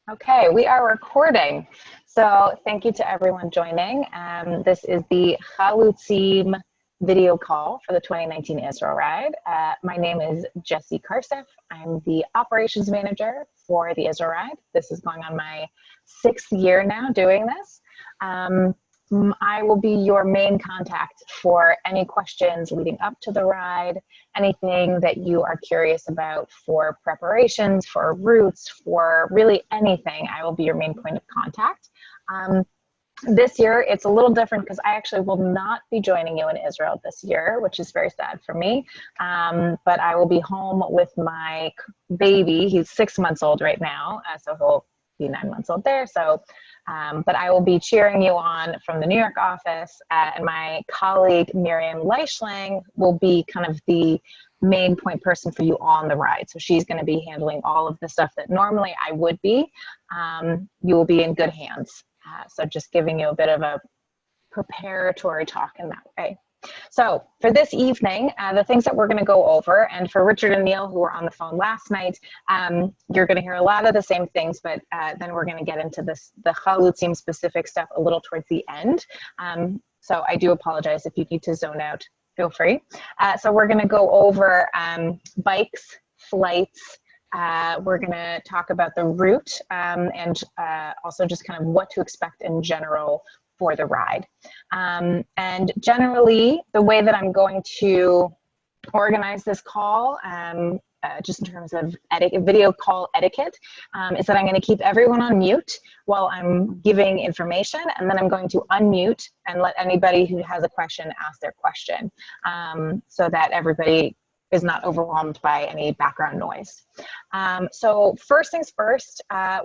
Okay, we are recording. So thank you to everyone joining. This is the Chalutzim video call for the 2019 Israel Ride. My name is Jessie Karsef. I'm the operations manager for the Israel Ride. This is going on my 6th year now doing this. I will be your main contact for any questions leading up to the ride, anything that you are curious about for preparations, for routes, for really anything. I will be your main point of contact. This year, it's a little different because I actually will not be joining you in Israel this year, which is very sad for me. But I will be home with my baby. He's 6 months old right now, so he'll be 9 months old there. But I will be cheering you on from the New York office, and my colleague Miriam Leischlang will be kind of the main point person for you on the ride. So she's going to be handling all of the stuff that normally I would be. You will be in good hands. So just giving you a bit of a preparatory talk in that way. So for this evening, the things that we're going to go over, and for Richard and Neil who were on the phone last night, you're going to hear a lot of the same things, but then we're going to get into the Chalutzim specific stuff a little towards the end. So I do apologize if you need to zone out, feel free. So we're going to go over bikes, flights. We're going to talk about the route and also just kind of what to expect in general for the ride. And generally, the way that I'm going to organize this call, just in terms of video call etiquette, is that I'm going to keep everyone on mute while I'm giving information, and then I'm going to unmute and let anybody who has a question ask their question, so that everybody is not overwhelmed by any background noise. So first things first, I'm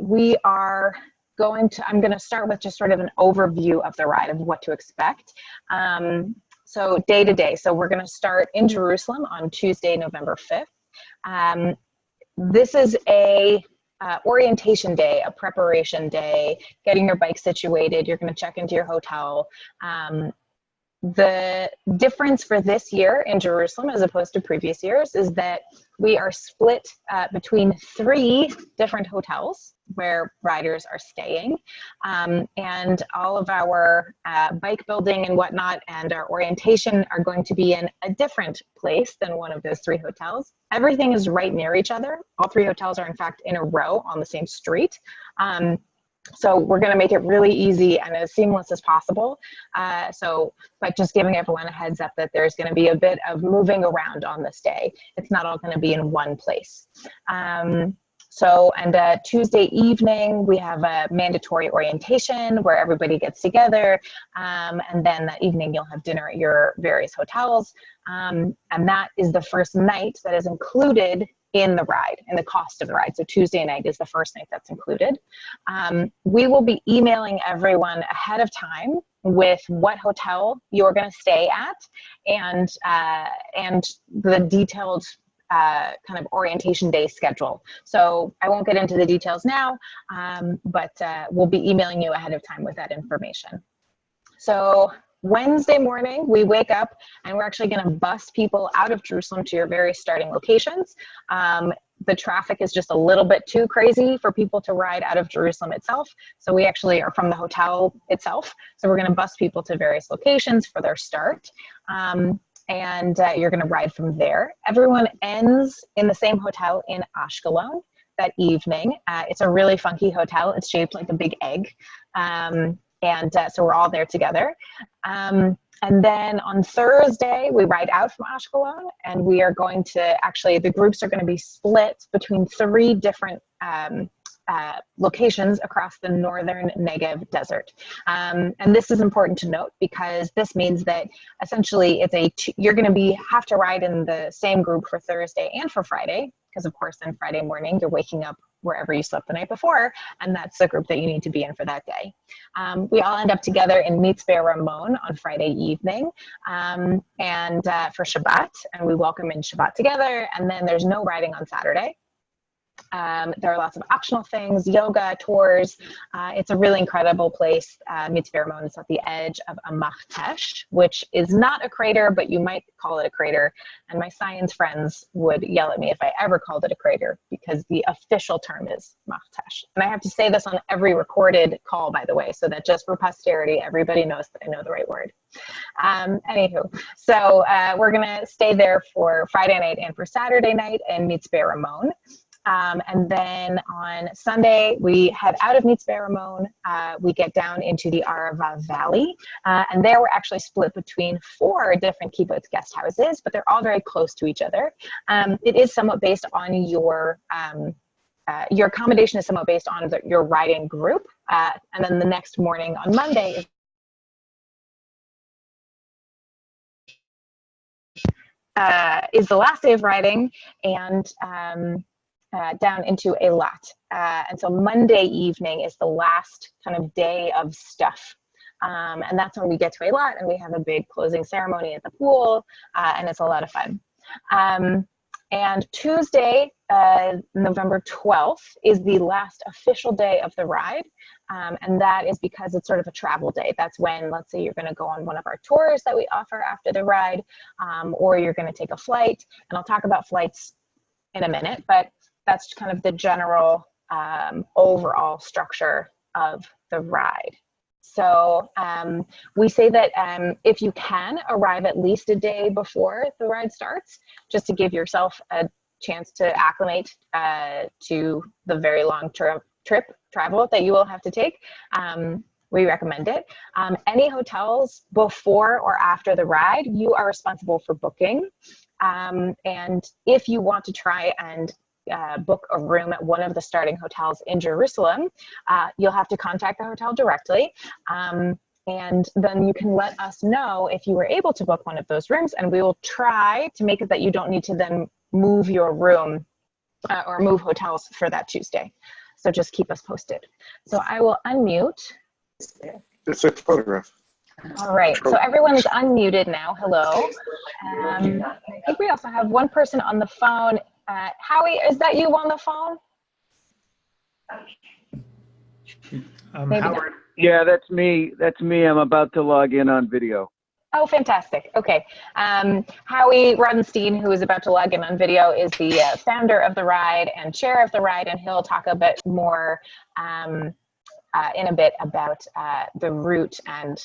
going to start with just sort of an overview of the ride of what to expect. So day to day. So we're going to start in Jerusalem on Tuesday, November 5th. This is a orientation day, a preparation day, getting your bike situated. You're going to check into your hotel. The difference for this year in Jerusalem as opposed to previous years is that we are split between 3 different hotels where riders are staying, and all of our bike building and whatnot and our orientation are going to be in a different place than one of those 3 hotels. Everything is right near each other. All 3 hotels are in fact in a row on the same street. So we're going to make it really easy and as seamless as possible. But just giving everyone a heads up that there's going to be a bit of moving around on this day. It's not all going to be in one place. Tuesday evening, we have a mandatory orientation where everybody gets together. And then that evening, you'll have dinner at your various hotels. And that is the first night that is included in the ride, in the cost of the ride. So Tuesday night is the first night that's included. We will be emailing everyone ahead of time with what hotel you're going to stay at and the detailed kind of orientation day schedule. So I won't get into the details now, but we'll be emailing you ahead of time with that information. So Wednesday morning, we wake up and we're actually going to bus people out of Jerusalem to your various starting locations. The traffic is just a little bit too crazy for people to ride out of Jerusalem itself. So we actually are from the hotel itself. So we're going to bus people to various locations for their start. And you're going to ride from there. Everyone ends in the same hotel in Ashkelon that evening. It's a really funky hotel. It's shaped like a big egg. So we're all there together. And then on Thursday, we ride out from Ashkelon, and we are going to the groups are going to be split between 3 different locations across the northern Negev desert. And this is important to note because this means that essentially you're going to have to ride in the same group for Thursday and for Friday, because of course then Friday morning you're waking up wherever you slept the night before, and that's the group that you need to be in for that day. We all end up together in Mitzvah Ramon on Friday evening for Shabbat, and we welcome in Shabbat together, and then there's no riding on Saturday. There are lots of optional things, yoga, tours. It's a really incredible place. Mitzvah Ramon is at the edge of a machtesh, which is not a crater, but you might call it a crater. And my science friends would yell at me if I ever called it a crater, because the official term is machtesh. And I have to say this on every recorded call, by the way, so that just for posterity, everybody knows that I know the right word. Anywho, so we're going to stay there for Friday night and for Saturday night in Mitzvah Ramon. And then on Sunday, we head out of Mitzvah Ramon. We get down into the Arava Valley. And there we're actually split between 4 different kibbutz guest houses, but they're all very close to each other. It is somewhat based on your accommodation is somewhat based on your riding group. And then the next morning on Monday is the last day of riding, and down into Eilat. And so Monday evening is the last kind of day of stuff. And that's when we get to Eilat and we have a big closing ceremony at the pool, and it's a lot of fun. And Tuesday, November 12th, is the last official day of the ride. And that is because it's sort of a travel day. That's when, let's say you're going to go on one of our tours that we offer after the ride, or you're going to take a flight. And I'll talk about flights in a minute, but that's kind of the general overall structure of the ride. So we say that if you can, arrive at least a day before the ride starts, just to give yourself a chance to acclimate to the very long travel that you will have to take. We recommend it. Any hotels before or after the ride, you are responsible for booking. And if you want to try and book a room at one of the starting hotels in Jerusalem, you'll have to contact the hotel directly. And then you can let us know if you were able to book one of those rooms, and we will try to make it that you don't need to then move your room or move hotels for that Tuesday. So just keep us posted. So I will unmute. It's a photograph. All right, so everyone is unmuted now. Hello. I think we also have one person on the phone. Howie, is that you on the phone? Howard. Yeah, that's me. That's me. I'm about to log in on video. Oh, fantastic. Okay. Howie Rodenstein, who is about to log in on video, is the founder of the ride and chair of the ride, and he'll talk a bit more in a bit about the route and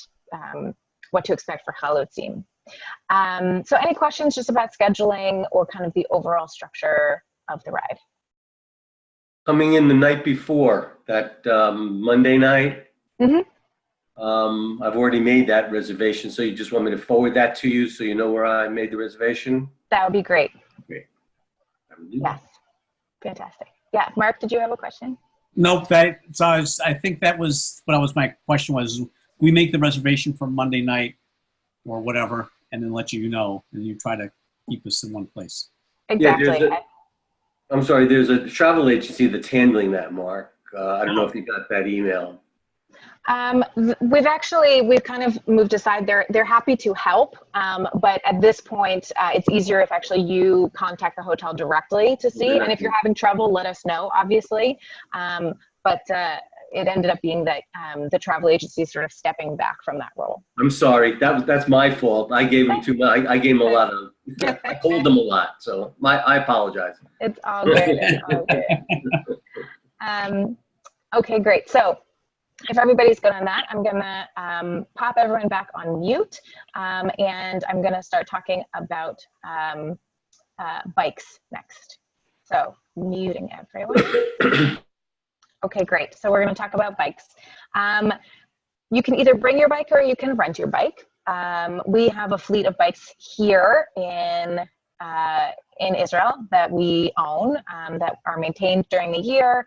what to expect for Chalutzim. So any questions just about scheduling or kind of the overall structure of the ride? Coming in the night before, that Monday night, I've already made that reservation, so you just want me to forward that to you so you know where I made the reservation? That would be great. Great. Yes. Fantastic. Yeah, Mark, did you have a question? Nope. I think that was my question was, we make the reservation for Monday night or whatever, and then let you know, and you try to keep us in one place. Exactly. Yeah, I'm sorry, there's a travel agency that's handling that, Mark. I don't know if you got that email. We've kind of moved aside. They're happy to help, but at this point, it's easier if actually you contact the hotel directly to see. And if you're having trouble, let us know, obviously. But it ended up being that the travel agency is sort of stepping back from that role. I'm sorry, that's my fault. I gave them too much. I gave them a lot of. I told them a lot, so I apologize. It's all good. It's all good. Okay, great. So if everybody's good on that, I'm gonna pop everyone back on mute, and I'm gonna start talking about bikes next. So muting everyone. Okay, great. So we're going to talk about bikes. You can either bring your bike or you can rent your bike. We have a fleet of bikes here in Israel that we own, that are maintained during the year.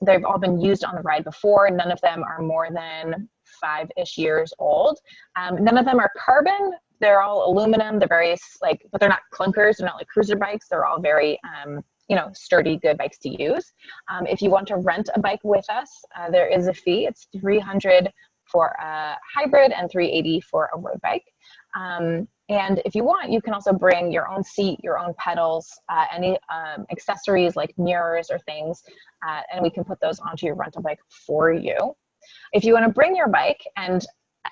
They've all been used on the ride before. None of them are more than 5-ish years old. None of them are carbon. They're all aluminum. They're very but they're not clunkers. They're not like cruiser bikes. They're all very sturdy, good bikes to use. If you want to rent a bike with us, there is a fee. It's $300 for a hybrid and $380 for a road bike. And if you want, you can also bring your own seat, your own pedals, any accessories like mirrors or things, and we can put those onto your rental bike for you. If you want to bring your bike, and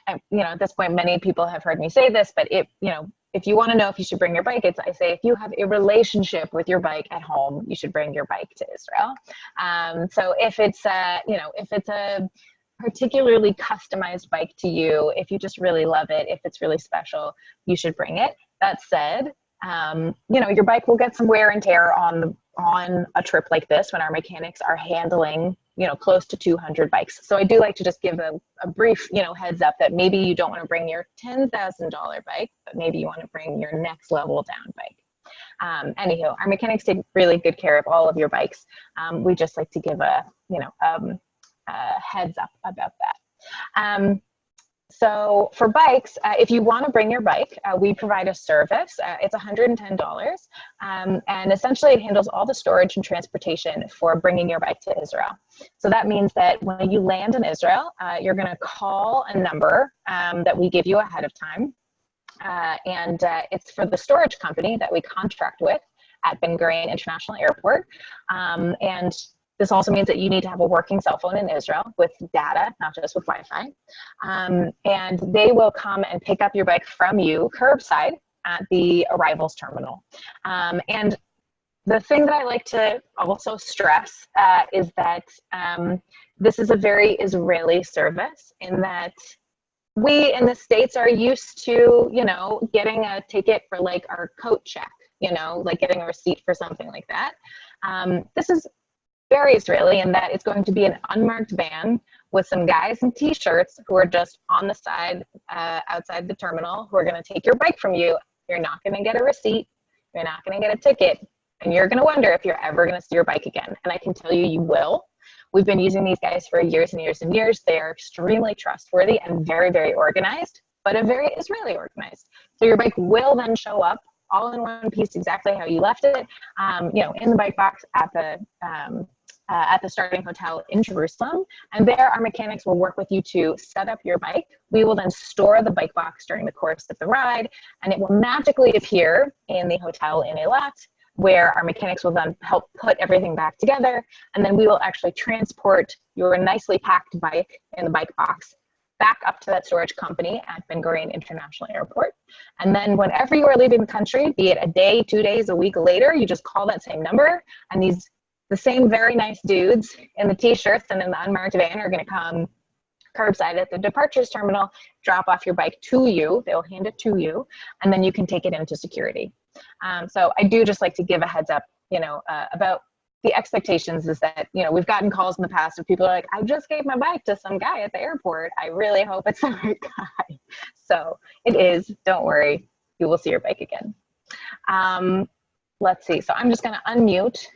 at this point, many people have heard me say this, but if you want to know if you should bring your bike, I say if you have a relationship with your bike at home, you should bring your bike to Israel. So if it's a particularly customized bike to you, if you just really love it, if it's really special, you should bring it. That said, your bike will get some wear and tear on a trip like this when our mechanics are handling close to 200 bikes. So I do like to just give a brief heads up that maybe you don't want to bring your $10,000 bike, but maybe you want to bring your next level down bike. Anywho, our mechanics take really good care of all of your bikes. We just like to give a heads up about that. So for bikes, if you want to bring your bike, we provide a service. It's $110, and essentially it handles all the storage and transportation for bringing your bike to Israel. So that means that when you land in Israel, you're going to call a number that we give you ahead of time, and it's for the storage company that we contract with at Ben Gurion International Airport, and this also means that you need to have a working cell phone in Israel with data, not just with Wi-Fi. And they will come and pick up your bike from you curbside at the arrivals terminal. And the thing that I like to also stress is that this is a very Israeli service, in that we in the States are used to, getting a ticket for like our coat check, like getting a receipt for something like that. This is very Israeli in that it's going to be an unmarked van with some guys in t-shirts who are just on the side outside the terminal, who are going to take your bike from you. You're not going to get a receipt. You're not going to get a ticket. And you're going to wonder if you're ever going to see your bike again. And I can tell you, you will. We've been using these guys for years and years and years. They are extremely trustworthy and very, very organized, but a very Israeli organized. So your bike will then show up all in one piece, exactly how you left it, in the bike box at the starting hotel in Jerusalem. And there our mechanics will work with you to set up your bike. We will then store the bike box during the course of the ride, and it will magically appear in the hotel in Eilat, where our mechanics will then help put everything back together. And then we will actually transport your nicely packed bike in the bike box back up to that storage company at Ben Gurion International Airport. And then whenever you are leaving the country, be it a day, 2 days, a week later, you just call that same number, and the same very nice dudes in the t-shirts and in the unmarked van are going to come curbside at the departures terminal, drop off your bike to you. They'll hand it to you, and then you can take it into security. So I do just like to give a heads up, about the expectations is that, we've gotten calls in the past of people are like, I just gave my bike to some guy at the airport. I really hope it's the right guy. So it is, don't worry, you will see your bike again. Let's see, so I'm just going to unmute.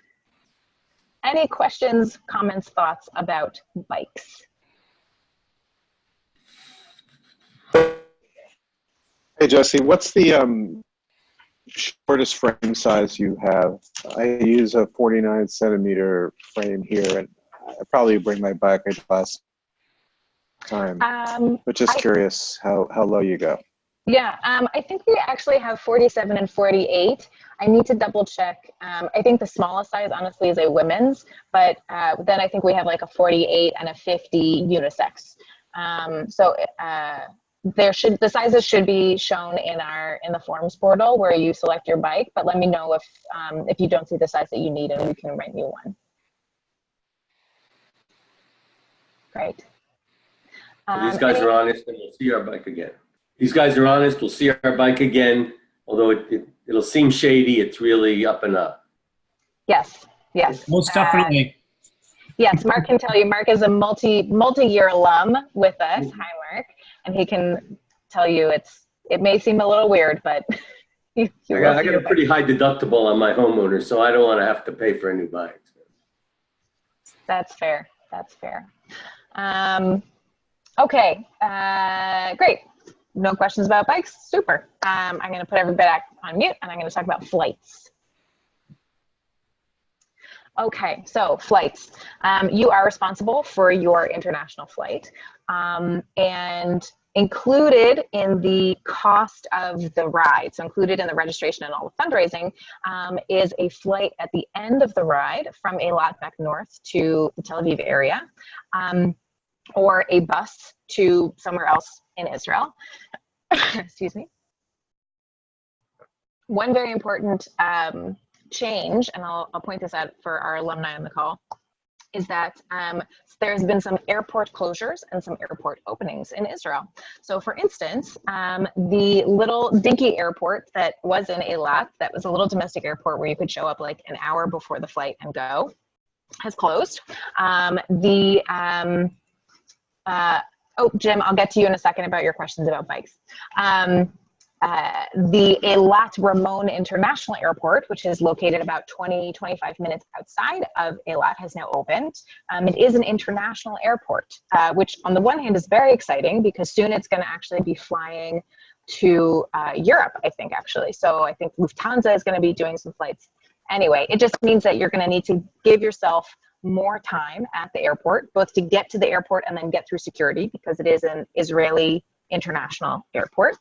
Any questions, comments, thoughts about bikes? Hey, Jesse, what's the shortest frame size you have? I use a 49 centimeter frame here, and I probably bring my bike last time. But just curious how low you go. Yeah, I think we actually have 47 and 48. I need to double check. I think the smallest size, honestly, is a women's, but then I think we have like a 48 and a 50 unisex. The sizes should be shown in the forms portal where you select your bike. But let me know if you don't see the size that you need, and we can rent you one. Great. These guys are honest, and we'll see our bike again. These guys are honest. We'll see our bike again. Although it'll seem shady, it's really up and up. Yes. Most definitely. Yes, Mark can tell you. Mark is a multi-year alum with us. Hi, Mark, and he can tell you it may seem a little weird, but I got a pretty high deductible on my homeowner, so I don't want to have to pay for a new bike. That's fair. Okay, great. No questions about bikes? Super. I'm going to put everybody back on mute, and I'm going to talk about flights. Okay, so flights. You are responsible for your international flight. And Included in the cost of the ride, so included in the registration and all the fundraising, is a flight at the end of the ride from Eilat back north to the Tel Aviv area, or a bus to somewhere else in Israel. Excuse me. One very important change, and I'll point this out for our alumni on the call, is that there's been some airport closures and some airport openings in Israel. So for instance, the little dinky airport that was in Eilat, that was a little domestic airport where you could show up like an hour before the flight and go, has closed. Oh, Jim, I'll get to you in a second about your questions about bikes. The Eilat Ramon International Airport, which is located about 20-25 minutes outside of Eilat, has now opened. It is an international airport, which on the one hand is very exciting because soon it's going to actually be flying to Europe, I think, actually. So I think Lufthansa is going to be doing some flights. Anyway, it just means that you're going to need to give yourself more time at the airport, both to get to the airport and then get through security, because it is an Israeli international airport.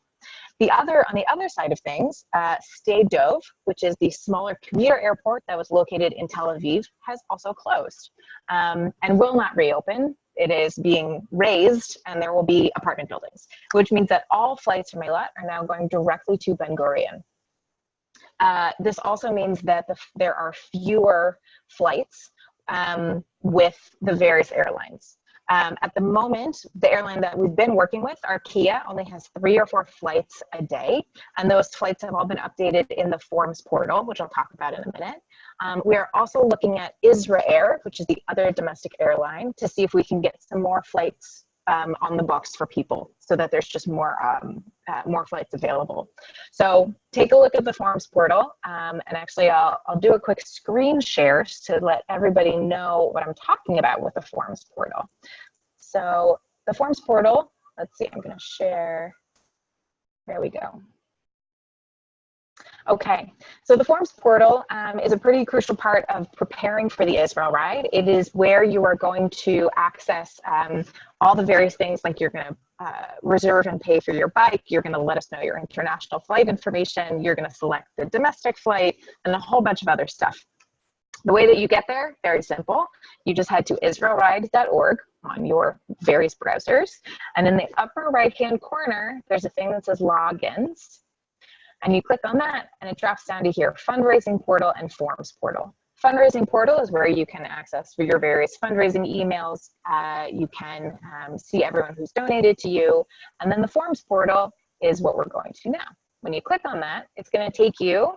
On the other side of things, Sde Dov, which is the smaller commuter airport that was located in Tel Aviv, has also closed and will not reopen. It is being razed, and there will be apartment buildings, which means that all flights from Eilat are now going directly to Ben Gurion. This also means that there are fewer flights with the various airlines. At the moment, the airline that we've been working with, Arkia, only has 3 or 4 flights a day, and those flights have all been updated in the forms portal, which I'll talk about in a minute. We are also looking at Israel, which is the other domestic airline, to see if we can get some more flights on the books for people, so that there's just more flights available. So take a look at the forms portal, and actually I'll do a quick screen share to let everybody know what I'm talking about with the forms portal. So the forms portal, let's see, I'm going to share. There we go. Okay, so the forms portal is a pretty crucial part of preparing for the Israel ride. It is where you are going to access all the various things, like you're going to reserve and pay for your bike, you're going to let us know your international flight information, you're going to select the domestic flight, and a whole bunch of other stuff. The way that you get there, very simple. You just head to israelride.org on your various browsers, and in the upper right-hand corner, there's a thing that says logins. And you click on that, and it drops down to here, fundraising portal and forms portal. Fundraising portal is where you can access for your various fundraising emails. You can see everyone who's donated to you. And then the forms portal is what we're going to now. When you click on that, it's going to take you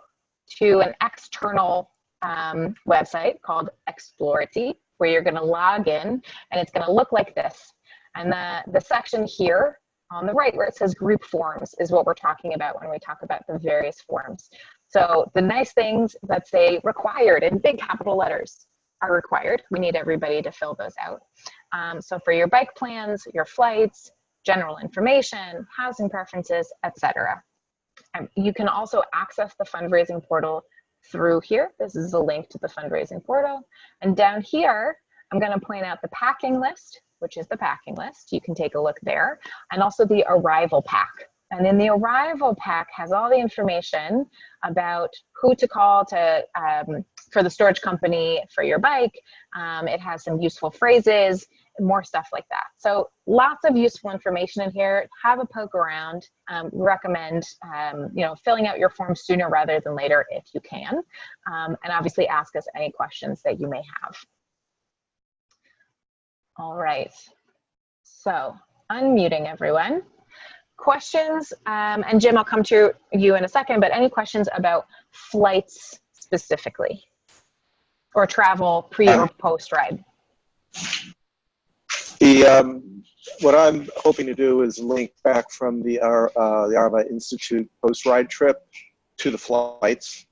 to an external website called Explority, where you're going to log in, and it's going to look like this. And the section here on the right where it says group forms is what we're talking about when we talk about the various forms. So the nice things that say required in big capital letters are required. We need everybody to fill those out. So for your bike plans, your flights, general information, housing preferences, etc. You can also access the fundraising portal through here. This is a link to the fundraising portal. And down here, I'm going to point out the packing list, which is the packing list. You can take a look there, and also the arrival pack. And in the arrival pack has all the information about who to call to for the storage company for your bike. It has some useful phrases, more stuff like that. So lots of useful information in here. Have a poke around. Recommend filling out your form sooner rather than later if you can, and obviously ask us any questions that you may have. All right, so unmuting everyone. Questions, and Jim, I'll come to you in a second, but any questions about flights specifically, or travel pre or post ride? What I'm hoping to do is link back from the Arava Institute post ride trip to the flights.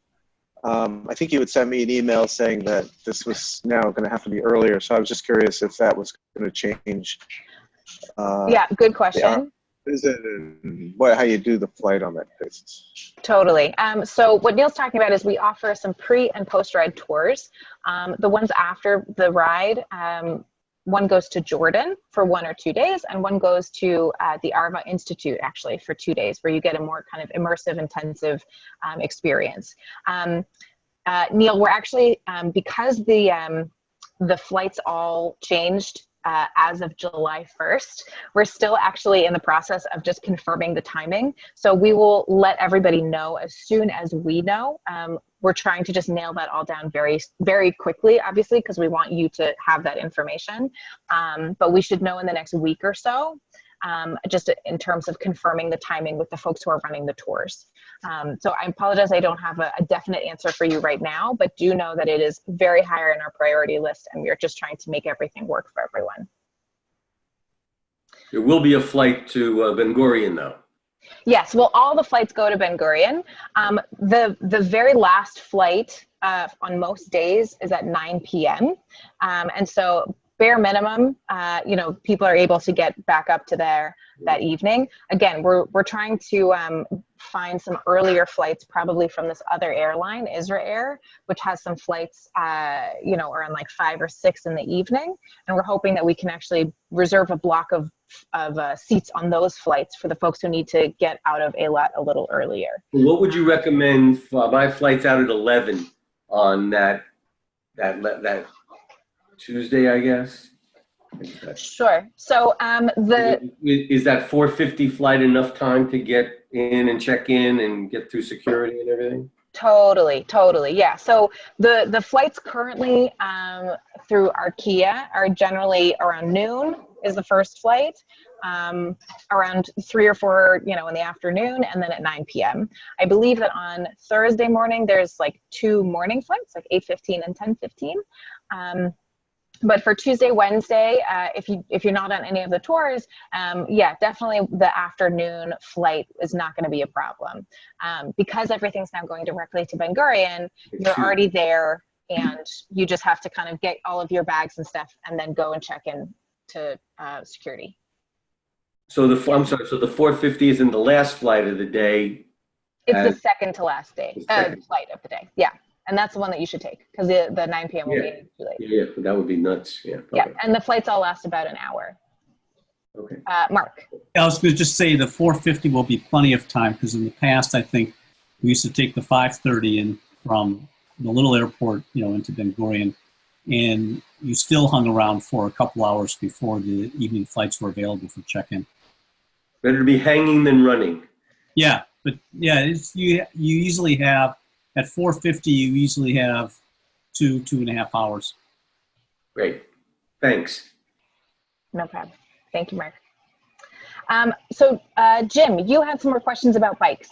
I think you would send me an email saying that this was now going to have to be earlier, so I was just curious if that was going to change. Yeah, good question. Is it how you do the flight on that basis? Totally. So what Neil's talking about is we offer some pre and post ride tours. The ones after the ride, one goes to Jordan for 1 or 2 days, and one goes to the Arva Institute actually for 2 days, where you get a more kind of immersive, intensive experience. Neil, we're actually, because the flights all changed as of July 1st, we're still actually in the process of just confirming the timing. So we will let everybody know as soon as we know. We're trying to just nail that all down very, very quickly, obviously, because we want you to have that information. But we should know in the next week or so, just in terms of confirming the timing with the folks who are running the tours. So I apologize, I don't have a definite answer for you right now, but do know that it is very higher in our priority list, and we're just trying to make everything work for everyone. There will be a flight to Ben Gurion, though. Yes, well, all the flights go to Ben Gurion. The very last flight on most days is at 9 p.m. And so bare minimum, you know, people are able to get back up to there that evening. Again, we're trying to find some earlier flights, probably from this other airline, Israel, which has some flights, you know, around like 5 or 6 in the evening. And we're hoping that we can actually reserve a block of seats on those flights for the folks who need to get out of Eilat a little earlier. What would you recommend for my flight's out at 11 on that Tuesday, I guess? Sure. So is that 4:50 flight enough time to get in and check in and get through security and everything? Totally. Yeah. So the flights currently through Arkia are generally around noon is the first flight, around 3 or 4, you know, in the afternoon, and then at 9 p.m. I believe that on Thursday morning there's like 2 morning flights, like 8:15 and 10:15. But for Tuesday, Wednesday, if you're not on any of the tours, yeah, definitely the afternoon flight is not going to be a problem. Because everything's now going directly to Ben Gurion, you're already there, and you just have to kind of get all of your bags and stuff and then go and check in to security. So I'm sorry, so the 4:50 is in the last flight of the day? It's the second to last day, flight of the day, yeah. And that's the one that you should take, because the 9 p.m. will be too late. Yeah, that would be nuts. Yeah. Yeah, and the flights all last about an hour. Okay. Mark. I was going to just say the 4:50 will be plenty of time, because in the past, I think we used to take the 5:30 in from the little airport, you know, into Ben Gurion, and you still hung around for a couple hours before the evening flights were available for check-in. Better to be hanging than running. Yeah, but yeah, you easily have, at 4:50, you easily have 2.5 hours. Great. Thanks. No problem. Thank you, Mark. So Jim, you had some more questions about bikes.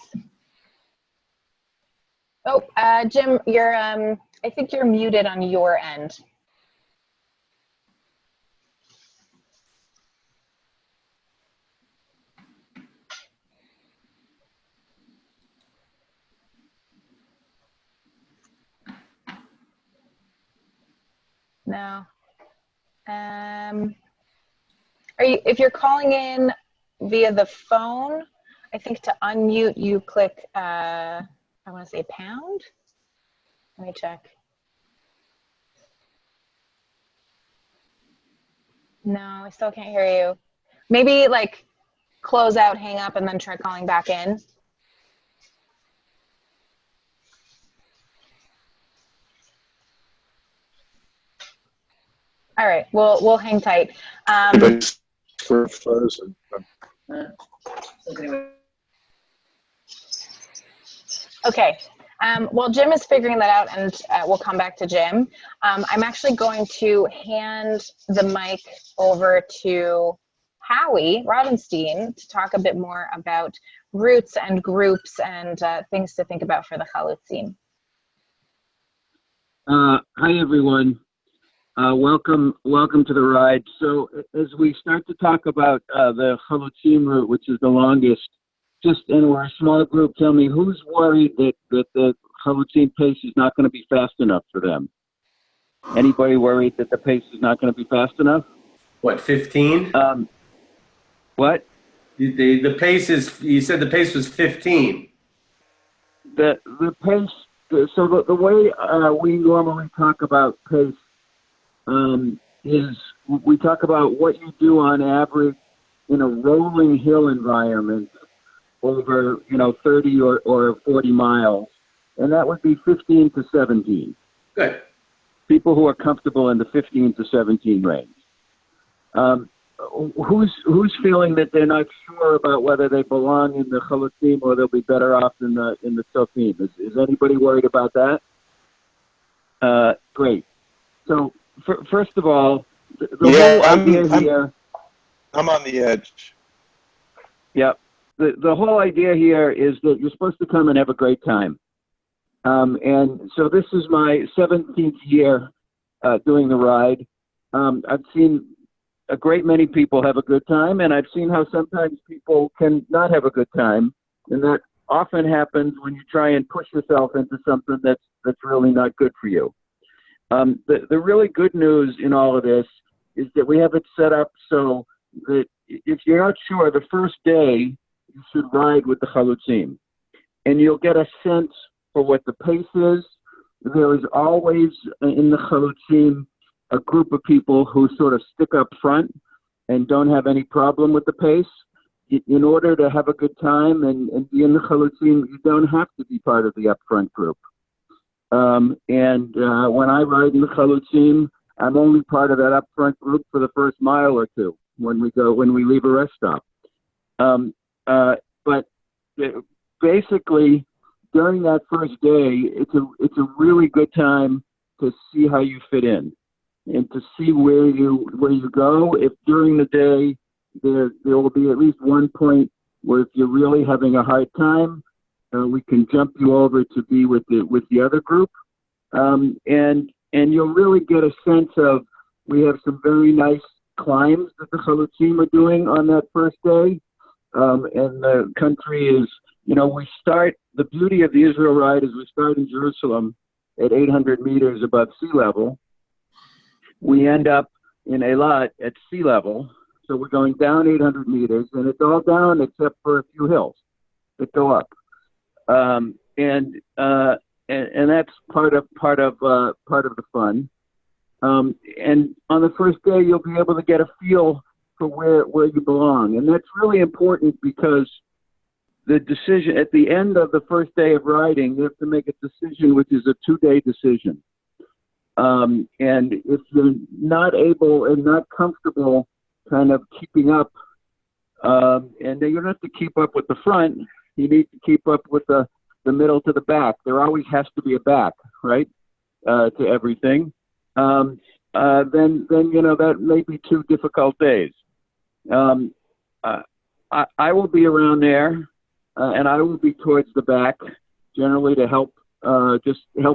Oh, Jim, you're, I think you're muted on your end. No. If you're calling in via the phone, I think to unmute you click, I want to say pound. Let me check. No, I still can't hear you. Maybe like close out, hang up, and then try calling back in. All right, we'll hang tight. We're frozen. Okay. Well, Jim is figuring that out, and we'll come back to Jim. I'm actually going to hand the mic over to Howie Rodenstein to talk a bit more about routes and groups and things to think about for the Chalutzim. Hi, everyone. Welcome to the ride. So as we start to talk about the Chalutzim route, which is the longest, and we're a small group, tell me who's worried that the Chalutzim pace is not going to be fast enough for them? Anybody worried that the pace is not going to be fast enough? What, 15? What? The pace is, you said the pace was 15. The pace, so the way we normally talk about pace is we talk about what you do on average in a rolling hill environment over, 30 or 40 miles, and that would be 15 to 17. Good. People who are comfortable in the 15 to 17 range. Who's feeling that they're not sure about whether they belong in the Chalutzim or they'll be better off in the Tzofim? Is anybody worried about that? Great. So first of all, the whole idea here. I'm on the edge. Yeah. The whole idea here is that you're supposed to come and have a great time. And so this is my 17th year doing the ride. I've seen a great many people have a good time, and I've seen how sometimes people can not have a good time, and that often happens when you try and push yourself into something that's really not good for you. The really good news in all of this is that we have it set up so that if you're not sure, the first day you should ride with the Chalutzim, and you'll get a sense for what the pace is. There is always in the Chalutzim a group of people who sort of stick up front and don't have any problem with the pace. In order to have a good time and be in the Chalutzim, you don't have to be part of the up front group. When I ride in the Chalutzim, I'm only part of that up front group for the first mile or two when we leave a rest stop. But basically, during that first day, it's a really good time to see how you fit in and to see where you go. If during the day there will be at least one point where if you're really having a hard time, we can jump you over to be with the other group, and you'll really get a sense of. We have some very nice climbs that the Chalutzim are doing on that first day, and the country is. We start. The beauty of the Israel ride is we start in Jerusalem at 800 meters above sea level. We end up in Eilat at sea level, so we're going down 800 meters, and it's all down except for a few hills that go up, and that's part of the fun. And on the first day, you'll be able to get a feel for where you belong, and that's really important because the decision at the end of the first day of riding, you have to make a decision, which is a 2-day decision. And if you're not able and not comfortable kind of keeping up, and then you don't have to keep up with the front, you need to keep up with the middle to the back. There always has to be a back, right, to everything. Then that may be 2 difficult days. I will be around there. And I will be towards the back, generally to help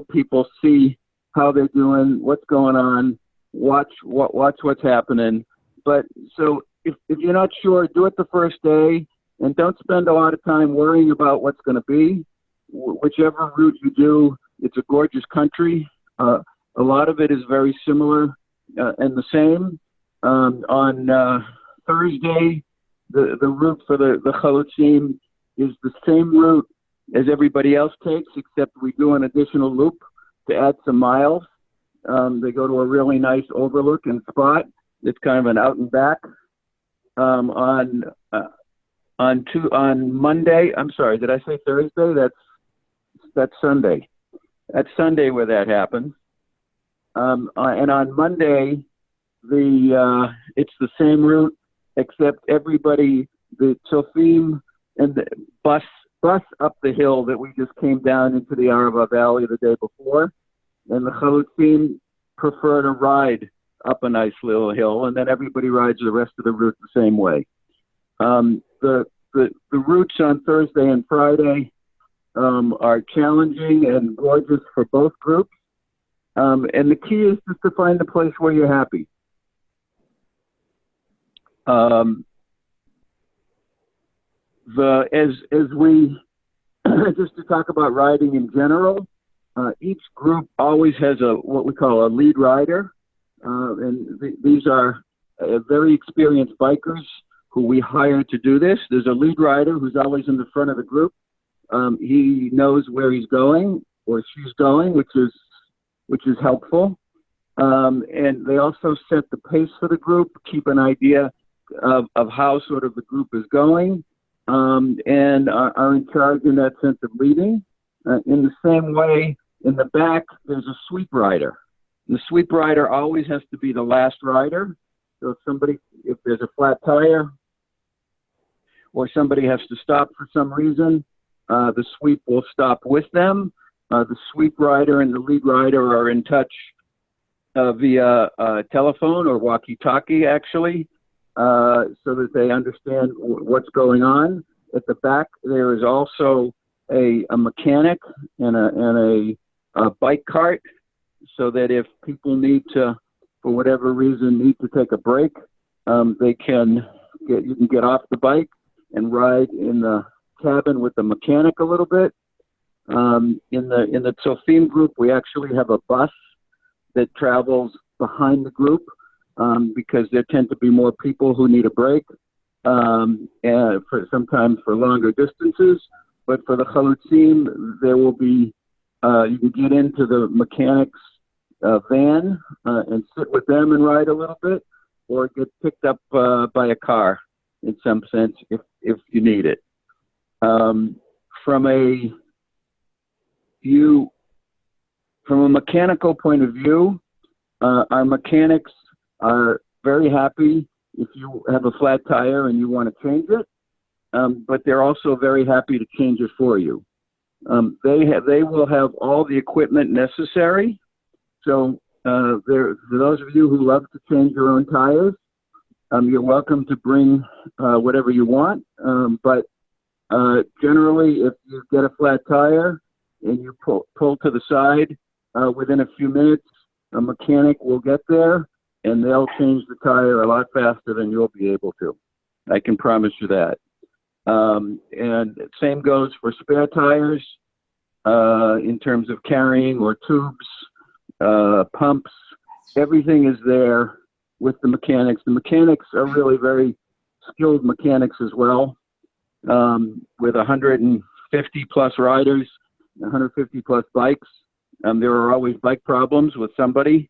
people see how they're doing, what's going on, watch what's happening. But so if you're not sure, do it the first day, and don't spend a lot of time worrying about what's going to be. Whichever route you do, it's a gorgeous country. A lot of it is very similar and the same. On Thursday, the route for the Chalutzim is the same route as everybody else takes, except we do an additional loop to add some miles. They go to a really nice overlook and spot. It's kind of an out and back. On Monday, I'm sorry, did I say Thursday? That's Sunday. That's Sunday where that happens. And on Monday, it's the same route, except everybody, the Tzofim and the bus up the hill that we just came down into the Arava Valley the day before, and the Chalutzim prefer to ride up a nice little hill, and then everybody rides the rest of the route the same way. The routes on Thursday and Friday are challenging and gorgeous for both groups, and the key is just to find the place where you're happy. As we just to talk about riding in general, each group always has what we call a lead rider, and these are very experienced bikers who we hire to do this. There's a lead rider who's always in the front of the group. He knows where he's going or she's going, which is helpful. And they also set the pace for the group, keep an idea of how sort of the group is going, and are in charge in that sense of leading. In the same way, in the back, there's a sweep rider. The sweep rider always has to be the last rider. So if there's a flat tire or somebody has to stop for some reason, the sweep will stop with them. The sweep rider and the lead rider are in touch via telephone or walkie-talkie, actually, so that they understand what's going on. At the back, there is also a mechanic and a bike cart, so that if people need to, for whatever reason, need to take a break, you can get off the bike and ride in the cabin with the mechanic a little bit. In the Chalutzim group, we actually have a bus that travels behind the group because there tend to be more people who need a break, and sometimes for longer distances. But for the Chalutzim, there will be you can get into the mechanic's van and sit with them and ride a little bit, or get picked up by a car in some sense if you need it. From a mechanical point of view, our mechanics are very happy if you have a flat tire and you want to change it, but they're also very happy to change it for you. They will have all the equipment necessary. So for those of you who love to change your own tires, you're welcome to bring whatever you want. But generally, if you get a flat tire and you pull to the side, within a few minutes, a mechanic will get there and they'll change the tire a lot faster than you'll be able to. I can promise you that. And same goes for spare tires in terms of carrying or tubes, pumps. Everything is there with the mechanics. The mechanics are really very skilled mechanics as well, with 150 plus riders, 150 plus bikes. There are always bike problems with somebody,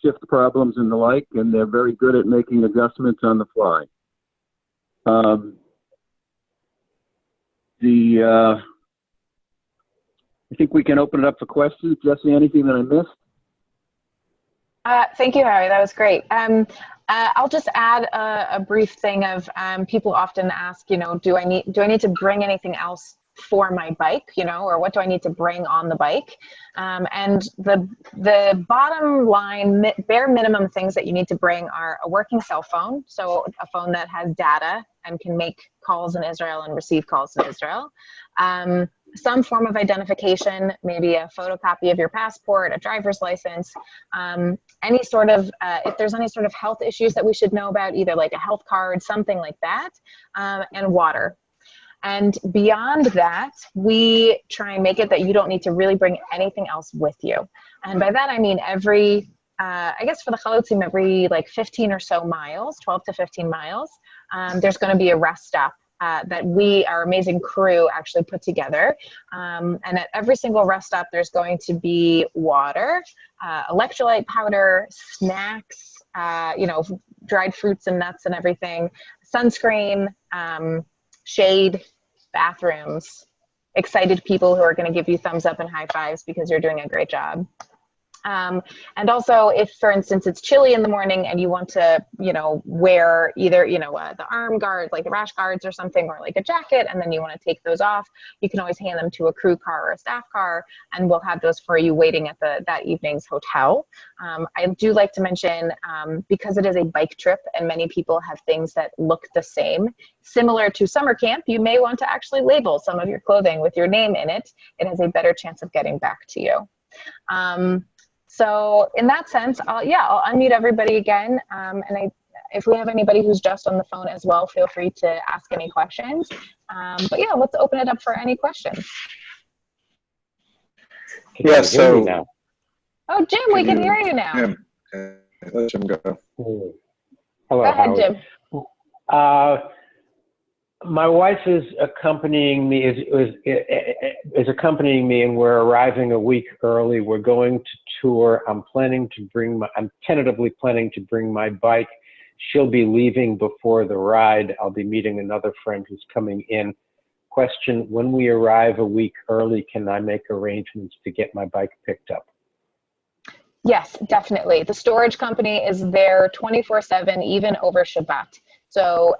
shift problems and the like, and they're very good at making adjustments on the fly. I think we can open it up for questions. Jesse, anything that I missed? Thank you, Harry. That was great. I'll just add a brief thing of people often ask, do I need to bring anything else for my bike, or what do I need to bring on the bike? And the bottom line, bare minimum things that you need to bring are a working cell phone, so a phone that has data and can make calls in Israel and receive calls in Israel. Some form of identification, maybe a photocopy of your passport, a driver's license, any sort of, if there's any sort of health issues that we should know about, either like a health card, something like that, and water. And beyond that, we try and make it that you don't need to really bring anything else with you. And by that, I mean I guess for the Chalutzim, every like 15 or so miles, 12 to 15 miles, there's going to be a rest stop that our amazing crew actually put together. And at every single rest stop, there's going to be water, electrolyte powder, snacks, dried fruits and nuts and everything, sunscreen, shade, bathrooms, excited people who are going to give you thumbs up and high fives because you're doing a great job. And also, if, for instance, it's chilly in the morning and you want to, wear either, the arm guard, like the rash guards or something, or like a jacket, and then you want to take those off, you can always hand them to a crew car or a staff car, and we'll have those for you waiting at that evening's hotel. I do like to mention, because it is a bike trip and many people have things that look the same, similar to summer camp, you may want to actually label some of your clothing with your name in it. It has a better chance of getting back to you. So in that sense, I'll unmute everybody again. And if we have anybody who's just on the phone as well, feel free to ask any questions. But yeah, let's open it up for any questions. Yeah, so. Oh, Jim, we can hear you now. Jim, let Jim go. Hello, go ahead, Howard. Jim. My wife is accompanying me. Is accompanying me, and we're arriving a week early. We're going to tour. I'm tentatively planning to bring my bike. She'll be leaving before the ride. I'll be meeting another friend who's coming in. Question: when we arrive a week early, can I make arrangements to get my bike picked up? Yes, definitely. The storage company is there 24/7, even over Shabbat. So,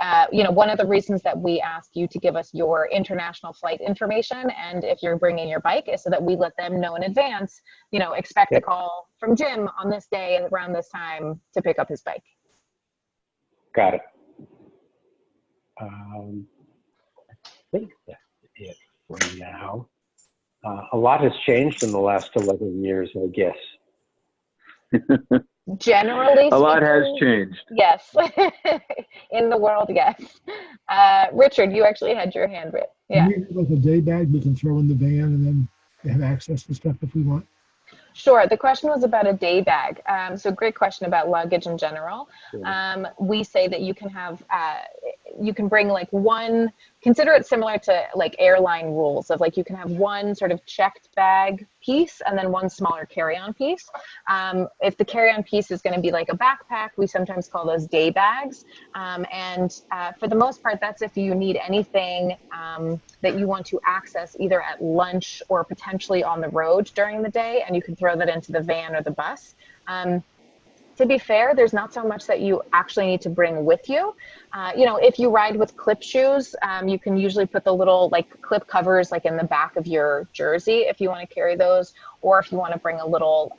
one of the reasons that we ask you to give us your international flight information, and if you're bringing your bike, is so that we let them know in advance, expect a call from Jim on this day around this time to pick up his bike. Got it. I think that's it for now. A lot has changed in the last 11 years, I guess. Generally a lot has speaking, changed. Yes. In the world, yes. Richard, you actually had your hand raised. Yeah. We have like a day bag we can throw in the van and then have access to stuff if we want. Sure. The question was about a day bag. So great question about luggage in general. We say that you can have, you can bring like one, consider it similar to like airline rules of like, you can have one sort of checked bag piece and then one smaller carry-on piece. If the carry-on piece is going to be like a backpack, we sometimes call those day bags. For the most part, that's if you need anything that you want to access either at lunch or potentially on the road during the day, and you can throw that into the van or the bus. To be fair, there's not so much that you actually need to bring with you. If you ride with clip shoes, you can usually put the little like clip covers like in the back of your jersey if you want to carry those, or if you want to bring a little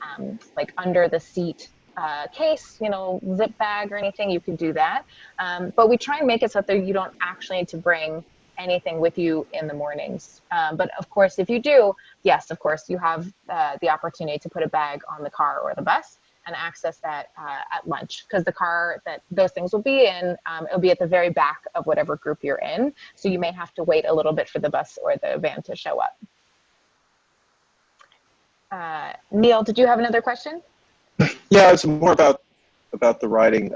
like under the seat case, zip bag or anything, you can do that. But we try and make it so that you don't actually need to bring anything with you in the mornings. But of course, if you do, yes, of course, you have the opportunity to put a bag on the car or the bus and access that at lunch, because the car that those things will be in, it'll be at the very back of whatever group you're in. So you may have to wait a little bit for the bus or the van to show up. Neil, did you have another question? Yeah, it's more about the riding.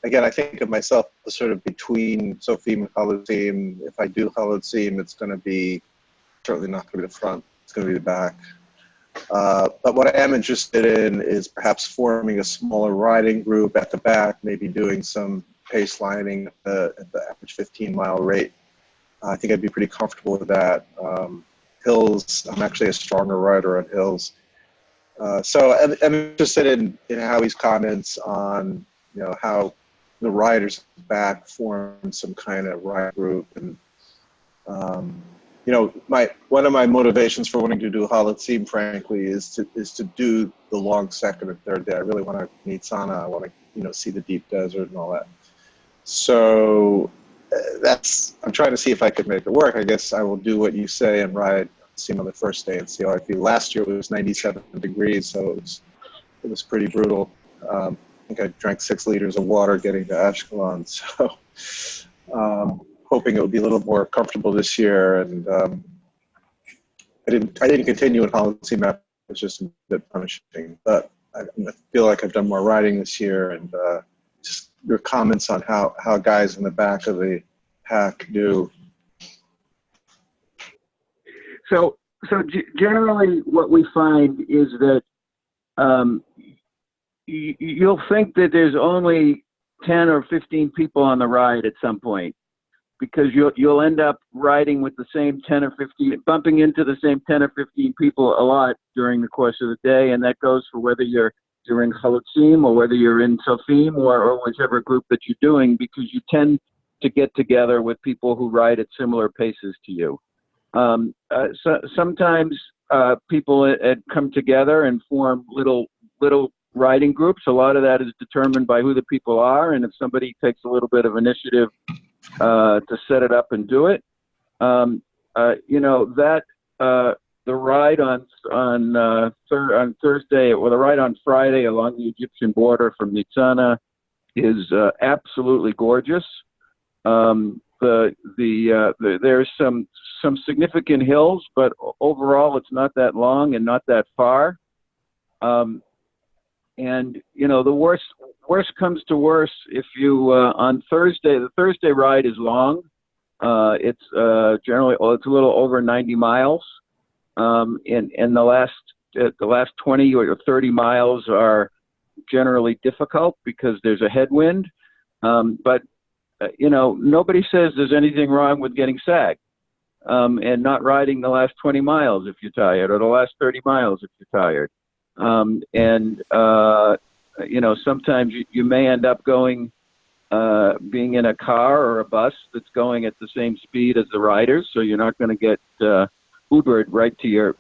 Again, I think of myself as sort of between Sofim and Chalutzim. If I do Chalutzim, it's going to be certainly not going to be the front. It's going to be the back. But what I am interested in is perhaps forming a smaller riding group at the back, maybe doing some pace lining at the average 15-mile rate. I think I'd be pretty comfortable with that. Hills, I'm actually a stronger rider on hills. So I'm interested in Howie's comments on, how the riders back form some kind of ride group. And, one of my motivations for wanting to do Chalutzim, frankly, is to do the long second and third day. I really want to meet Sana. I want to, see the deep desert and all that. So I'm trying to see if I could make it work. I guess I will do what you say and ride on the first day and see how I feel. Last year it was 97 degrees, so it was pretty brutal. I think I drank 6 liters of water getting to Ashkelon. So hoping it would be a little more comfortable this year. And I didn't continue in Chalutzim. It was just a bit punishing. But I feel like I've done more riding this year. And just your comments on how guys in the back of the pack do. So generally what we find is that you'll think that there's only 10 or 15 people on the ride at some point, because you'll end up riding with the same 10 or 15, bumping into the same 10 or 15 people a lot during the course of the day. And that goes for whether you're in Chalutzim or whether you're in Sofim or whichever group that you're doing, because you tend to get together with people who ride at similar paces to you. Sometimes people come together and form little riding groups. A lot of that is determined by who the people are, and if somebody takes a little bit of initiative to set it up and do it, the ride on Thursday, or the ride on Friday along the Egyptian border from Nitzana is absolutely gorgeous. There's some significant hills, but overall it's not that long and not that far. And the worst comes to worst if you on Thursday, the Thursday ride is long, It's generally, it's a little over 90 miles. And the last 20 or 30 miles are generally difficult because there's a headwind. But nobody says there's anything wrong with getting sagged and not riding the last 20 miles if you're tired, or the last 30 miles if you're tired. Sometimes you may end up going, being in a car or a bus that's going at the same speed as the riders, so you're not going to get Ubered right to your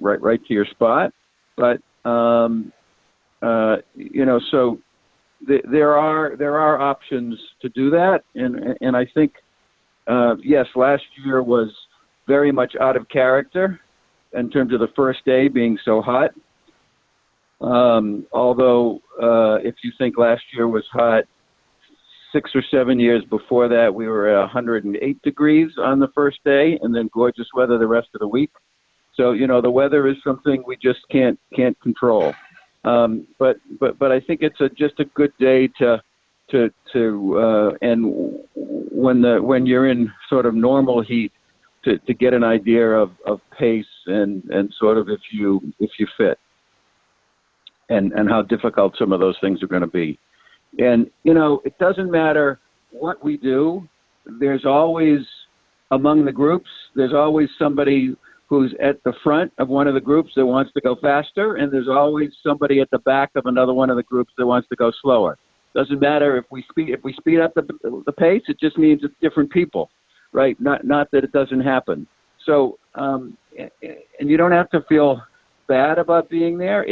spot. But so there are options to do that, and I think yes, last year was very much out of character in terms of the first day being so hot. Although if you think last year was hot, 6 or 7 years before that, we were at 108 degrees on the first day, and then gorgeous weather the rest of the week. So the weather is something we just can't control. But I think it's just a good day to and when you're in sort of normal heat to get an idea of pace and sort of if you fit and how difficult some of those things are going to be. And, it doesn't matter what we do. There's always, among the groups, there's always somebody who's at the front of one of the groups that wants to go faster, and there's always somebody at the back of another one of the groups that wants to go slower. Doesn't matter if we speed up the pace. It just means it's different people, right? Not that it doesn't happen. So, and you don't have to feel bad about being there.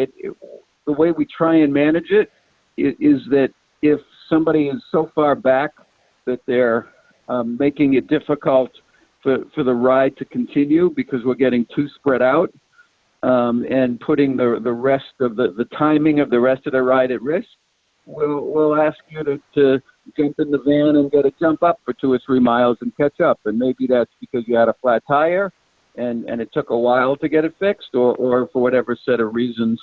The way we try and manage it is that if somebody is so far back that they're making it difficult for the ride to continue because we're getting too spread out and putting the rest of the timing of the rest of the ride at risk, we'll ask you to jump in the van and get a jump up for 2 or 3 miles and catch up. And maybe that's because you had a flat tire and it took a while to get it fixed or for whatever set of reasons.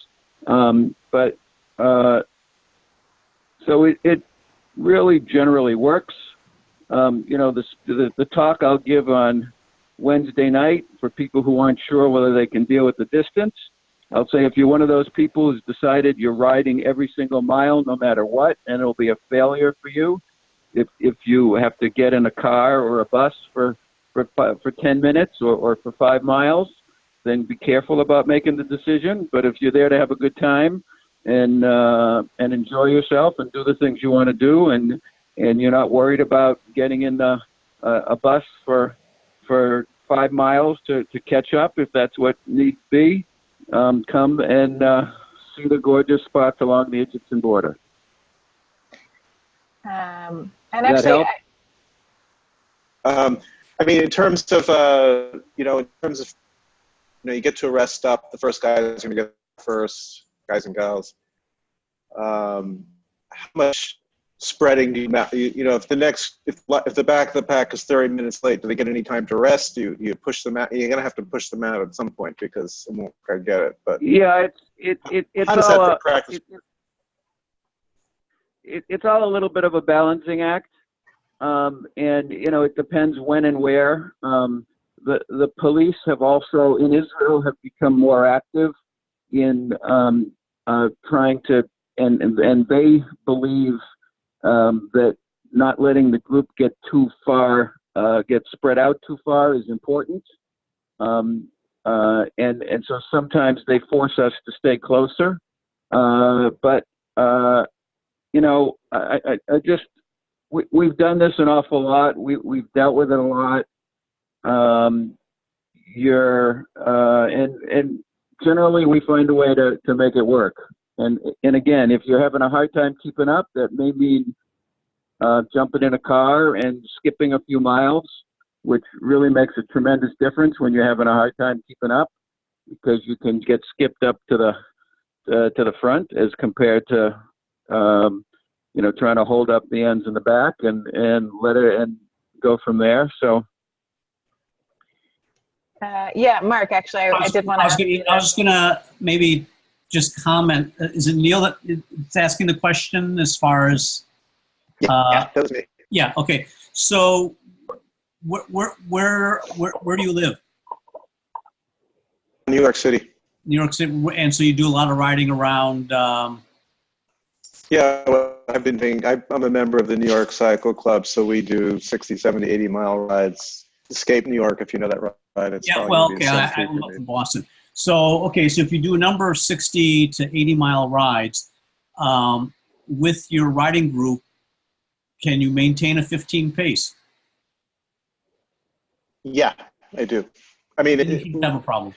So it really generally works. The talk I'll give on Wednesday night for people who aren't sure whether they can deal with the distance, I'll say if you're one of those people who's decided you're riding every single mile no matter what, and it'll be a failure for you, if you have to get in a car or a bus for 10 minutes or for 5 miles, then be careful about making the decision. But if you're there to have a good time and enjoy yourself and do the things you want to do, and you're not worried about getting in a bus for 5 miles to catch up, if that's what needs be, come and see the gorgeous spots along the Egyptian border. And Does actually, that help? I mean, in terms of you get to a rest stop, the first guy is going to get first, guys and gals. How much spreading do if the back of the pack is 30 minutes late, do they get any time to rest? Do you push them out? You're going to have to push them out at some point because someone won't quite get it. But yeah, it's how does that practice? It's all a little bit of a balancing act. And it depends when and where. The police have also in Israel have become more active in trying to, and they believe that not letting the group get too far, get spread out too far is important. And so sometimes they force us to stay closer. But we've done this an awful lot. We've dealt with it a lot. And generally we find a way to make it work. And again, if you're having a hard time keeping up, that may mean jumping in a car and skipping a few miles, which really makes a tremendous difference when you're having a hard time keeping up, because you can get skipped up to the front as compared to trying to hold up the ends in the back and let it and go from there. So. Yeah, Mark, actually, I did want to. I was going to maybe just comment. Is it Neil that's asking the question as far as? Yeah, that was me. Yeah, okay. So where do you live? New York City. New York City, and so you do a lot of riding around. Yeah, well, I've been thinking, I'm a member of the New York Cycle Club, so we do 60, 70, 80-mile rides. Escape New York, if you know that ride. It's Yeah, probably well, gonna be okay, a I sub-3 live for up me. in Boston. So, okay, so if you do a number of 60 to 80-mile rides with your riding group, can you maintain a 15 pace? Yeah, I do. I mean, You shouldn't have a problem.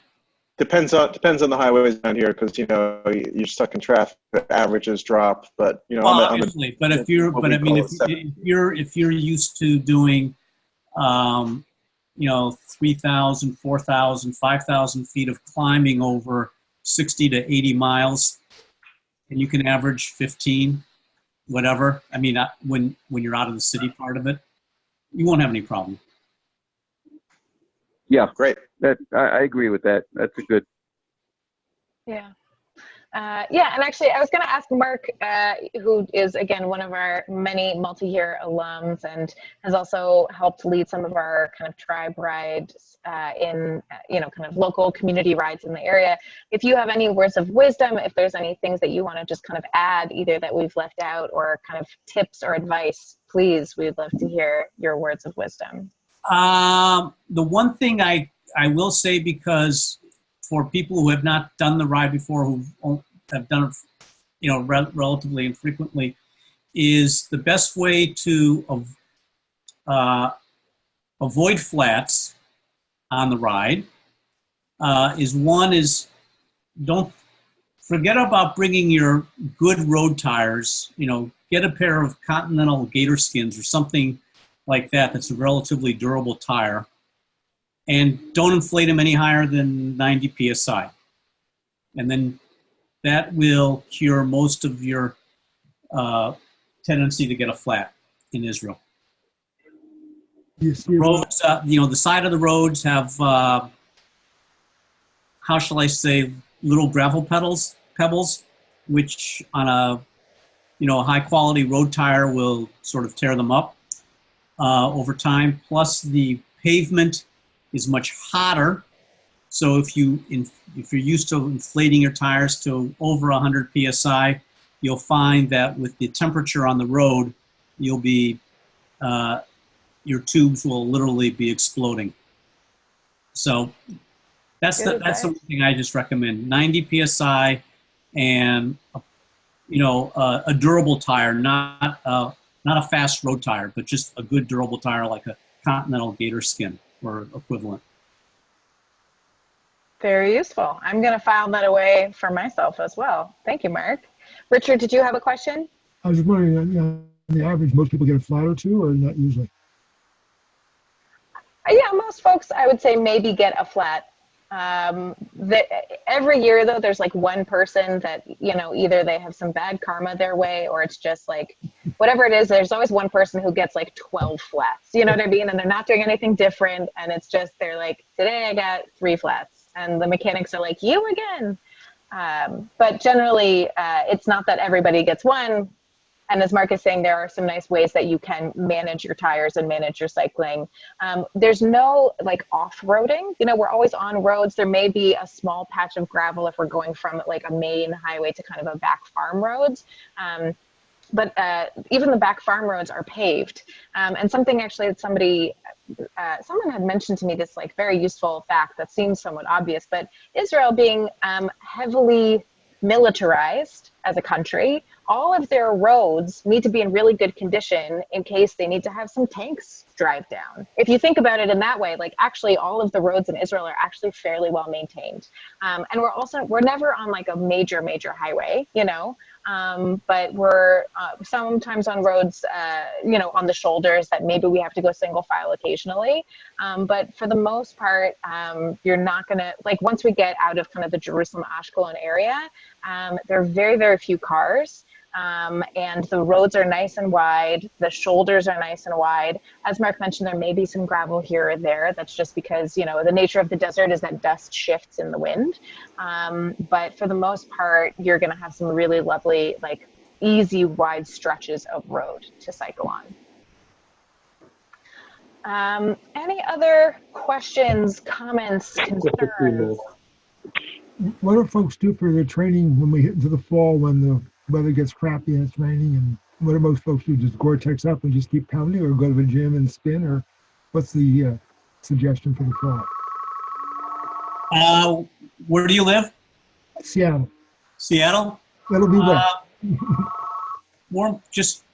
depends on the highways down here because you're stuck in traffic. The averages drop, but Well, obviously, but if you're, what but we I mean, call a seven. if you're used to doing, 3,000, 4,000, 5,000 feet of climbing over 60 to 80 miles, and you can average 15, whatever. I mean, when you're out of the city part of it, you won't have any problem. Yeah, Great. I agree with that. That's a good. Yeah. Yeah, and actually, I was going to ask Mark, who is, again, one of our many multi-year alums and has also helped lead some of our kind of tribe rides in, kind of local community rides in the area. If you have any words of wisdom, if there's any things that you want to just kind of add, either that we've left out or kind of tips or advice, please, we'd love to hear your words of wisdom. The one thing I will say, because for people who have not done the ride before, who have done it, relatively infrequently, is the best way to avoid flats on the ride is don't forget about bringing your good road tires. Get a pair of Continental Gator Skins or something like that that's a relatively durable tire, and don't inflate them any higher than 90 psi. And then that will cure most of your tendency to get a flat in Israel. You see, Roads, the side of the roads have, how shall I say, little gravel pebbles, which on a high quality road tire will sort of tear them up over time. Plus the pavement is much hotter. So if you're used to inflating your tires to over 100 psi, you'll find that with the temperature on the road, you'll be your tubes will literally be exploding. So that's the one thing I just recommend: 90 psi, and a durable tire, not a fast road tire, but just a good durable tire like a Continental Gator Skin or equivalent. Very useful. I'm going to file that away for myself as well. Thank you, Mark. Richard, did you have a question? I was just wondering, on the average, most people get a flat or two, or not usually? Yeah, most folks, I would say, maybe get a flat. Every year, though, there's like one person that, either they have some bad karma their way, or it's just like, whatever it is, there's always one person who gets like 12 flats. You know what I mean? And they're not doing anything different. And it's just, they're like, today I got 3 flats. And the mechanics are like, you again. But generally, it's not that everybody gets one. And as Mark is saying, there are some nice ways that you can manage your tires and manage your cycling. There's no like off-roading. We're always on roads. There may be a small patch of gravel if we're going from like a main highway to kind of a back farm roads. But even the back farm roads are paved. And something actually that someone had mentioned to me, this like very useful fact that seems somewhat obvious, but Israel being heavily militarized as a country, all of their roads need to be in really good condition in case they need to have some tanks drive down. If you think about it in that way, like actually all of the roads in Israel are actually fairly well maintained. And we're never on like a major highway, but we're sometimes on roads, on the shoulders that maybe we have to go single file occasionally. But for the most part, you're not gonna, like once we get out of kind of the Jerusalem Ashkelon area, there are very, very few cars. And the roads are nice and wide. The shoulders are nice and wide. As Mark mentioned, there may be some gravel here or there. That's just because, the nature of the desert is that dust shifts in the wind. But for the most part, you're going to have some really lovely, like easy, wide stretches of road to cycle on. Any other questions, comments, concerns? What do folks do for their training when we hit into the fall when the weather gets crappy and it's raining? And what do most folks do? Just Gore-Tex up and just keep pounding, or go to the gym and spin? Or what's the suggestion for the fall? Where do you live? Seattle. Seattle? It'll be wet. Warm, just,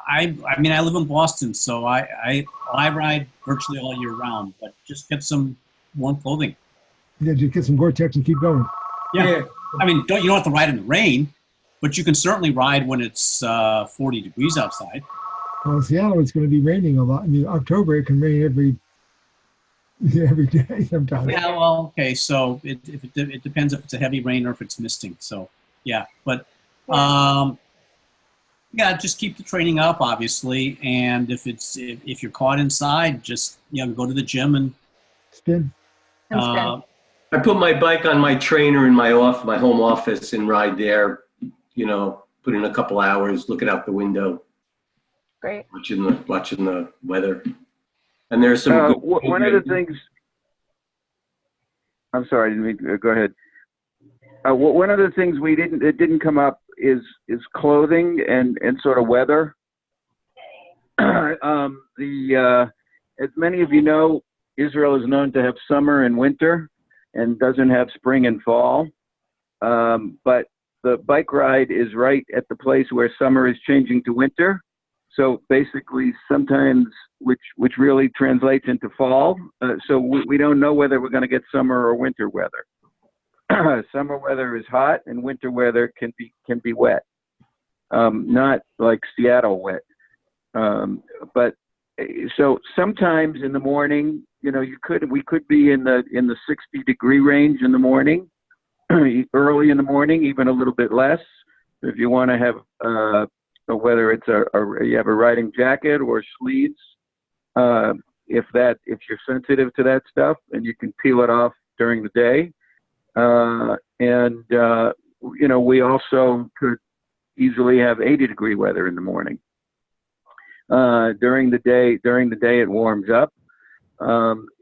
I mean, I live in Boston, so I ride virtually all year round, but just get some warm clothing. Yeah, just get some Gore-Tex and keep going. Yeah. I mean, you don't have to ride in the rain, but you can certainly ride when it's 40 degrees outside. Well, in Seattle, it's going to be raining a lot. I mean, October, it can rain every day sometimes. Yeah, well, okay, so it depends if it's a heavy rain or if it's misting. So, yeah, but just keep the training up, obviously, and if you're caught inside, just go to the gym and spin. I put my bike on my trainer in my home office and ride there. Put in a couple hours, looking out the window. Great. Watching the weather. And there's some one of the things. I'm sorry, go ahead. One of the things it didn't come up is clothing and sort of weather. As many of you know, Israel is known to have summer and winter, and doesn't have spring and fall. But the bike ride is right at the place where summer is changing to winter. So basically, sometimes, which really translates into fall. So we don't know whether we're going to get summer or winter weather. Summer weather is hot, and winter weather can be wet. Not like Seattle wet. But so sometimes in the morning, we could be in the 60-degree range in the morning, early in the morning, even a little bit less. If you want to have whether it's you have a riding jacket or sleeves, if you're sensitive to that stuff, and you can peel it off during the day, we also could easily have 80-degree weather in the morning. During the day it warms up.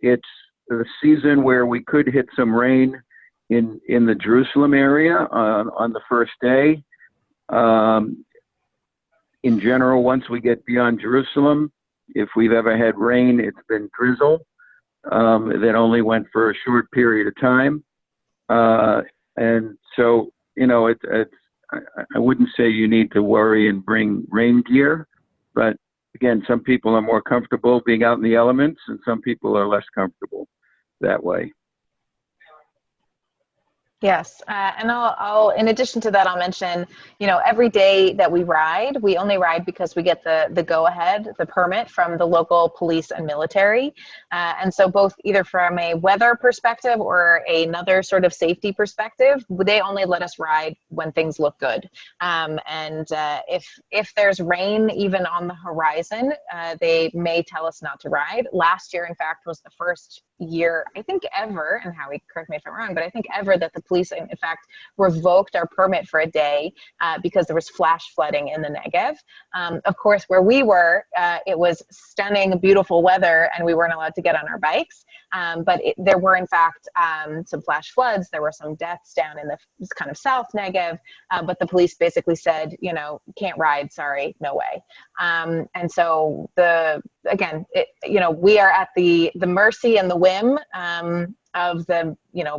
It's the season where we could hit some rain in the Jerusalem area on the first day. In general, once we get beyond Jerusalem, if we've ever had rain, it's been drizzle that only went for a short period of time. And so, I wouldn't say you need to worry and bring rain gear, but again, some people are more comfortable being out in the elements, and some people are less comfortable that way. Yes, and I'll in addition to that, I'll mention, every day that we ride, we only ride because we get the go-ahead, the permit from the local police and military. And so both either from a weather perspective or another sort of safety perspective, they only let us ride when things look good. If there's rain even on the horizon, they may tell us not to ride. Last year, in fact, was the first year, I think ever, and Howie, correct me if I'm wrong, but I think ever that the police, in fact, revoked our permit for a day because there was flash flooding in the Negev. Of course, where we were, it was stunning, beautiful weather, and we weren't allowed to get on our bikes. But there were, in fact, some flash floods. There were some deaths down in the kind of South Negev, but the police basically said, can't ride, sorry, no way. And so we are at the mercy and the whim of the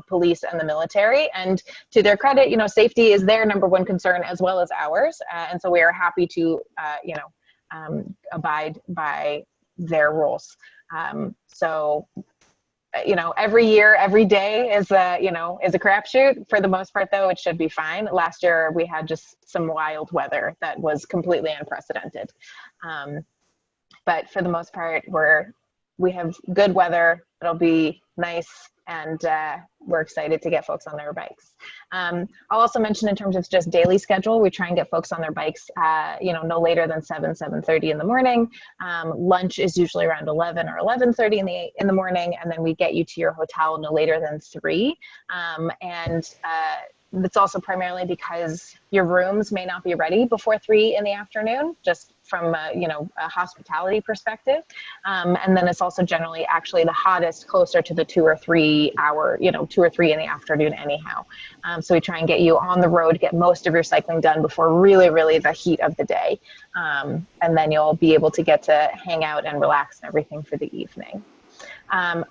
police and the military, and to their credit, safety is their number one concern as well as ours, and so we are happy to abide by their rules. Every year, every day is a crapshoot. For the most part, though, it should be fine. Last year we had just some wild weather that was completely unprecedented, but for the most part we have good weather. It'll be nice, and we're excited to get folks on their bikes. I'll also mention in terms of just daily schedule, we try and get folks on their bikes, no later than 7:30 in the morning. Lunch is usually around 11 or 11:30 in the morning, and then we get you to your hotel no later than 3. It's also primarily because your rooms may not be ready before 3 in the afternoon, just from a hospitality perspective. And then it's also generally actually the hottest closer to the 2 or 3 hour, 2 or 3 in the afternoon anyhow. So we try and get you on the road, get most of your cycling done before really, really the heat of the day. And then you'll be able to get to hang out and relax and everything for the evening.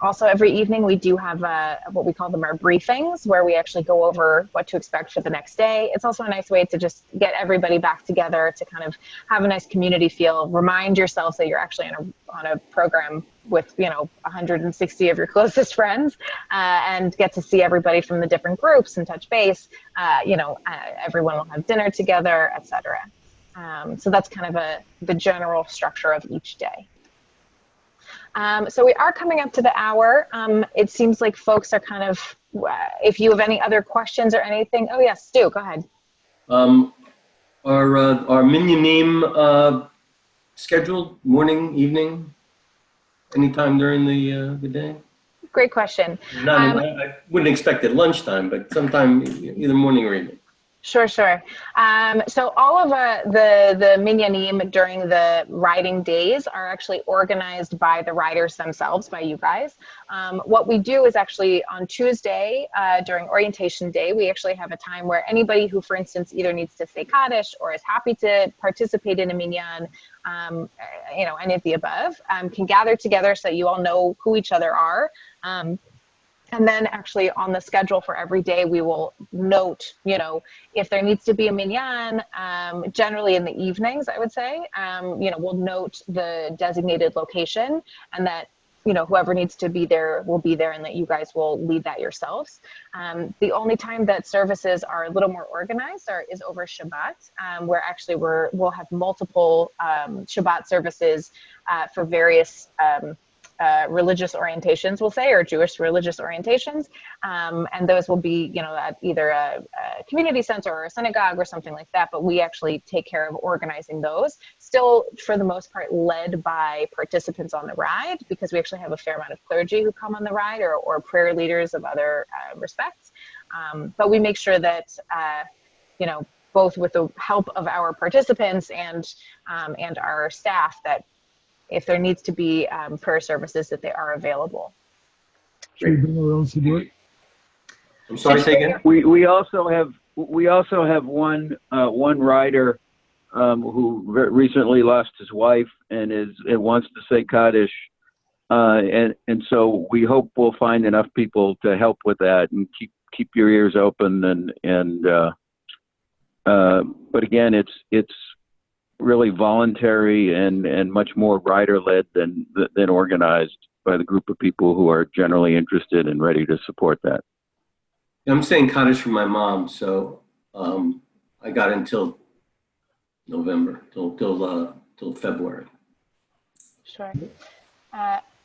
Also, every evening we do have what we call them our briefings, where we actually go over what to expect for the next day. It's also a nice way to just get everybody back together to kind of have a nice community feel. Remind yourselves that you're actually on a program with 160 of your closest friends, and get to see everybody from the different groups and touch base. Everyone will have dinner together, etc. So that's kind of the general structure of each day. So we are coming up to the hour. It seems like folks are kind of, if you have any other questions or anything. Oh yes, Stu, go ahead. Are minyanim scheduled morning, evening, anytime during the day? Great question. I wouldn't expect it lunchtime, but sometime either morning or evening. Sure. So all of the minyanim during the riding days are actually organized by the riders themselves, by you guys. What we do is actually on Tuesday during orientation day, we actually have a time where anybody who, for instance, either needs to say Kaddish or is happy to participate in a minyan, any of the above, can gather together so that you all know who each other are. And then actually on the schedule for every day, we will note, if there needs to be a minyan, generally in the evenings, I would say, we'll note the designated location, and that, whoever needs to be there will be there, and that you guys will lead that yourselves. The only time that services are a little more organized is over Shabbat, where actually we'll have multiple Shabbat services for various religious orientations, we'll say, or Jewish religious orientations. And those will be, at either a community center or a synagogue or something like that. But we actually take care of organizing those, still for the most part led by participants on the ride, because we actually have a fair amount of clergy who come on the ride, or prayer leaders of other respects. But we make sure that, both with the help of our participants and our staff, that if there needs to be prayer services, that they are available. Should we bring our own siddur? I'm sorry, say again? We also have one rider who recently lost his wife and wants to say Kaddish, and so we hope we'll find enough people to help with that, and keep your ears open, but again, it's really voluntary and much more rider-led than organized by the group of people who are generally interested and ready to support that. I'm saying Kaddish for my mom, so I got until November, till February. Sure.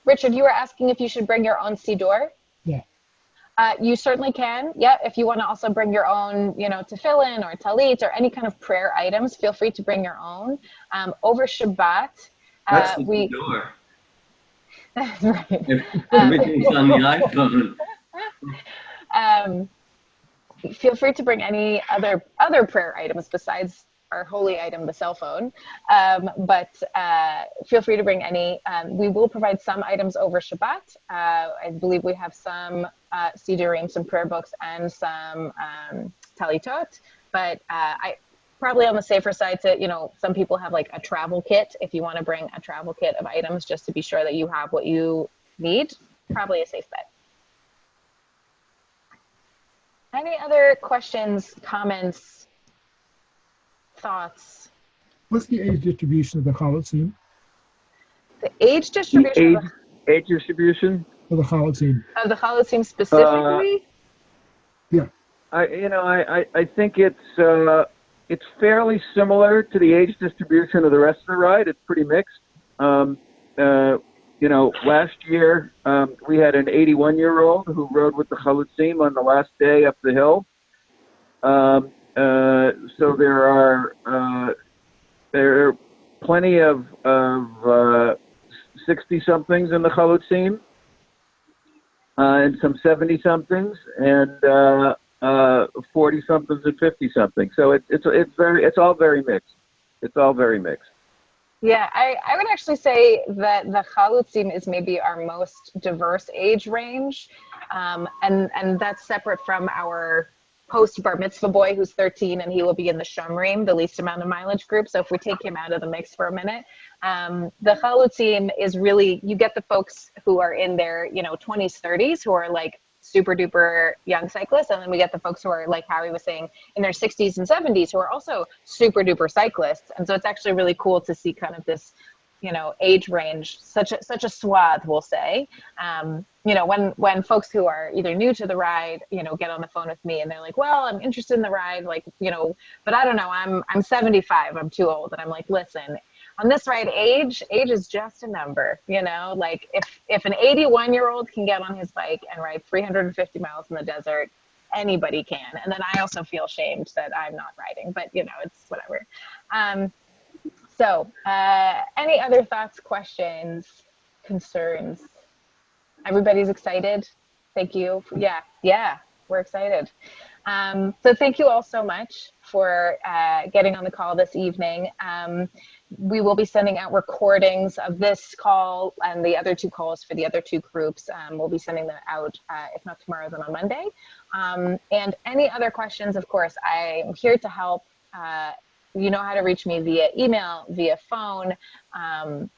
Richard, you were asking if you should bring your own siddur? Yeah. You certainly can. Yeah, if you want to also bring your own, tefillin or talit or any kind of prayer items, feel free to bring your own. Over Shabbat, That's the door. That's right. Everything's on the iPhone. Feel free to bring any other prayer items besides our holy item, the cell phone. But feel free to bring any. We will provide some items over Shabbat. I believe we have some siddurim, some prayer books, and some talitot. But I probably on the safer side to, some people have like a travel kit. If you want to bring a travel kit of items just to be sure that you have what you need, probably a safe bet. Any other questions, comments, thoughts? What's the age distribution of the Chalutzim? The age distribution age distribution Of the Chalutzim? of the Chalutzim specifically? Yeah. I think it's fairly similar to the age distribution of the rest of the ride. It's pretty mixed. Last year we had an 81-year-old who rode with the Chalutzim on the last day up the hill. So there are plenty of 60-somethings in the Chalutzim, and some 70-somethings, and 40-somethings and 50-somethings. So it's all very mixed. It's all very mixed. Yeah, I would actually say that the Chalutzim is maybe our most diverse age range. And that's separate from our post bar mitzvah boy who's 13 and he will be in the Shomrim, the least amount of mileage group. So if we take him out of the mix for a minute, the Chalutzim is really, you get the folks who are in their, 20s, 30s who are like super duper young cyclists. And then we get the folks who are, like Howie was saying, in their 60s and 70s who are also super duper cyclists. And so it's actually really cool to see kind of this, age range, such a swath, we'll say. When folks who are either new to the ride, get on the phone with me and they're like, well, I'm interested in the ride, but I don't know, I'm 75, I'm too old. And I'm like, listen, on this ride, age is just a number, like if an 81-year-old can get on his bike and ride 350 miles in the desert, anybody can. And then I also feel shamed that I'm not riding, but it's whatever. So any other thoughts, questions, concerns? Everybody's excited. Thank you. Yeah, we're excited. So thank you all so much for getting on the call this evening. We will be sending out recordings of this call and the other two calls for the other two groups. We'll be sending them out, if not tomorrow, then on Monday. And any other questions, of course, I'm here to help. You know how to reach me via email, via phone.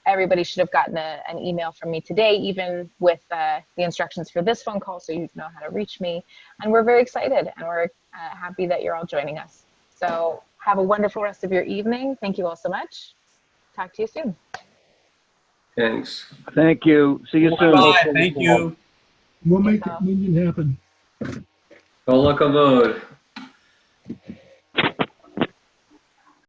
Everybody should have gotten an email from me today, even with the instructions for this phone call, so you know how to reach me. And we're very excited, and we're happy that you're all joining us. So have a wonderful rest of your evening. Thank you all so much. Talk to you soon. Thanks. Thank you. See you soon. Bye. Thank you. We'll make it happen. Kol hakavod.